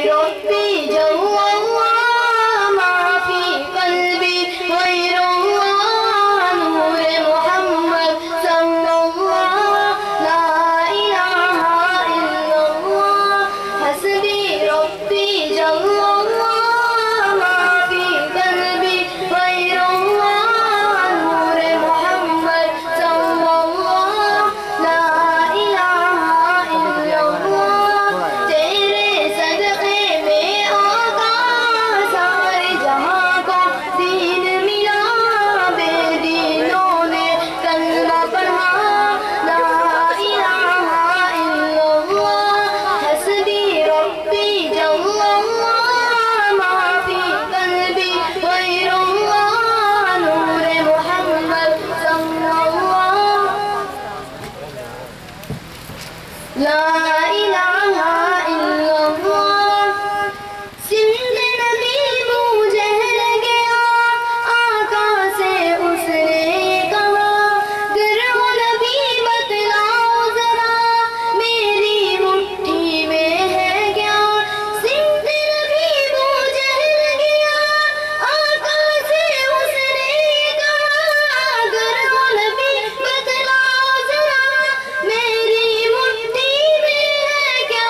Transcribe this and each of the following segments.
ربي جل الله ما في قلبي غير الله نور محمد صلى الله لا إله إلا الله حسبي ربي جل الله ما في قلبي غير الله نور محمد صلى الله لا إله إلا الله تیرے صدقے میں آقا سارے جہاں کو دین ملا بے دینوں نے کلمہ پڑھا لا الہ الا اللہ حسبی ربی جل اللہ ما فی قلبی غیر اللہ نور محمد صلی اللہ لا الہ الا اللہ سندھ نبی بو جہل گیا آقا سے اس نے کہا گر ہو نبی بتلاؤ ذرا میری مٹھی میں ہے کیا سندھ نبی بو جہل گیا آقا سے اس نے کہا گر ہو نبی بتلاؤ ذرا میری مٹھی میں ہے کیا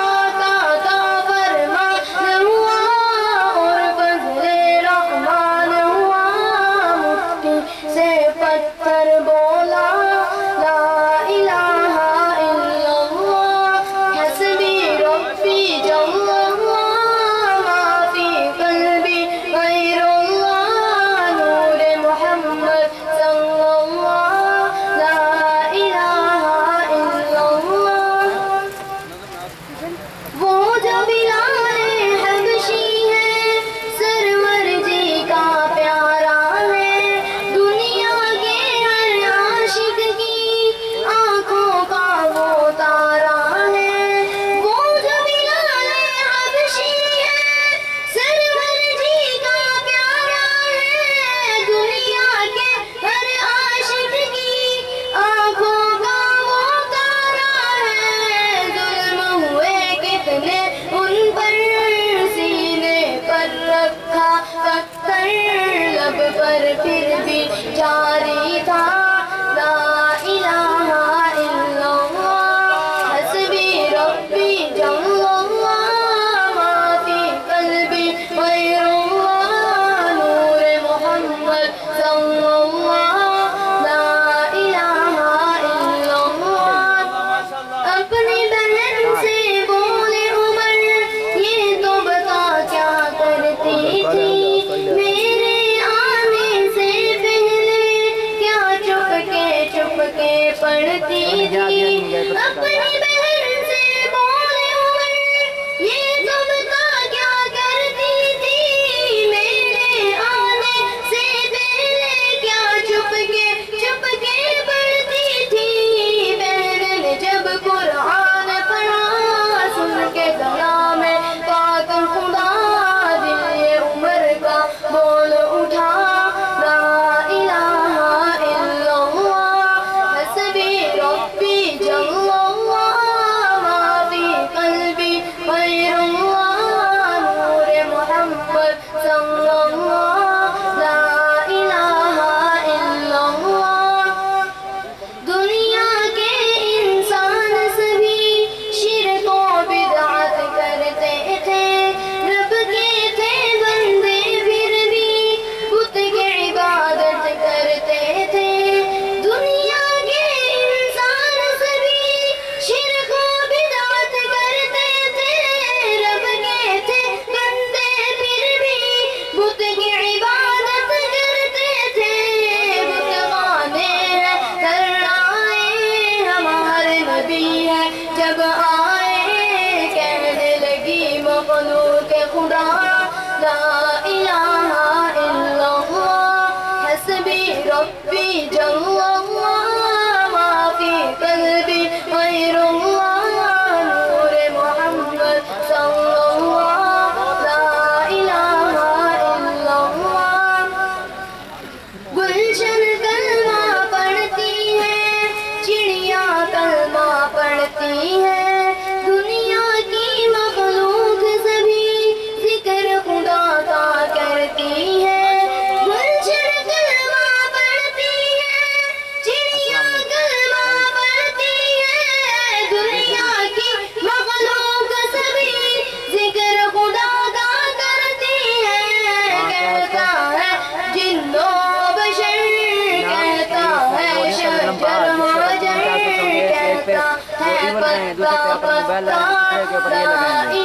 آقا کا فرمان ہوا اور فضل رحمان ہوا مٹھی سے پتھر بولا لا الہ الا اللہ حسبی ربی جل اللہ ما فی قلبی غیر اللہ نور محمد صلی اللہ لا الہ الا اللہ وہ جو بلال حبشی ہے سرور جی کا پیارا ہے دنیا کے ہر عاشق کی آنکھوں کا وہ تارا ہے وہ جو بلال حبشی ہے سرور جی کا پیارا ہے دنیا کے ہر عاشق کی آنکھوں کا وہ تارا ہے ظلم ہوئے کتنے ان پر سینے پر رکھا پتھر لب پر پھر بھی جاری تھا لا الہ الا اللہ حسبی ربی جل اللہ ما فی قلبی غیر اللہ نور محمد صلی اللہ لا الہ الا اللہ اپنی بہن سے بولے عمر یہ تو بتا کیا کرتی تھی میرے آنے سے پہلے کیا چپ کے پڑھتی تھی اپنی بہن سے بولے عمر یہ تو بتا کیا کرتی تھی میرے آنے سے پہلے کیا چپ کے پڑھتی تھی بہن نے جب قرآن پڑھا سن کے کلام پاک خدا دل یہ عمر کا بول اٹھا لا الہ الا اللہ حسبی ربی جل اللہ ما فی قلبی غیر اللہ نور محمد صلی اللہ لا الہ الا اللہ دنیا کے انسان سبھی شرک و بدعت کرتے تھے رب کے تھے بندے پھر بھی بت کی عبادت کرتے تھے دنیا کے انسان سبھی شرک و بدعت کرتے تھے رب کے تھے بندے پھر بھی بت کی عبادت کرتے تھے بت خانے ہیں دھرائے ہمارے نبی ہے جب آئے کہنے لگی مخلوق خدا لا الہ الا اللہ حسبی ربی جل اللہ ما فی قلبی غیر اللہ نور محمد صلی اللہ لا الہ الا اللہ گلشن کلمہ پڑھتی ہے چڑیاں کلمہ پڑھتی ہے دنیا کی مخلوق کے اوپر یہ لگائیں گے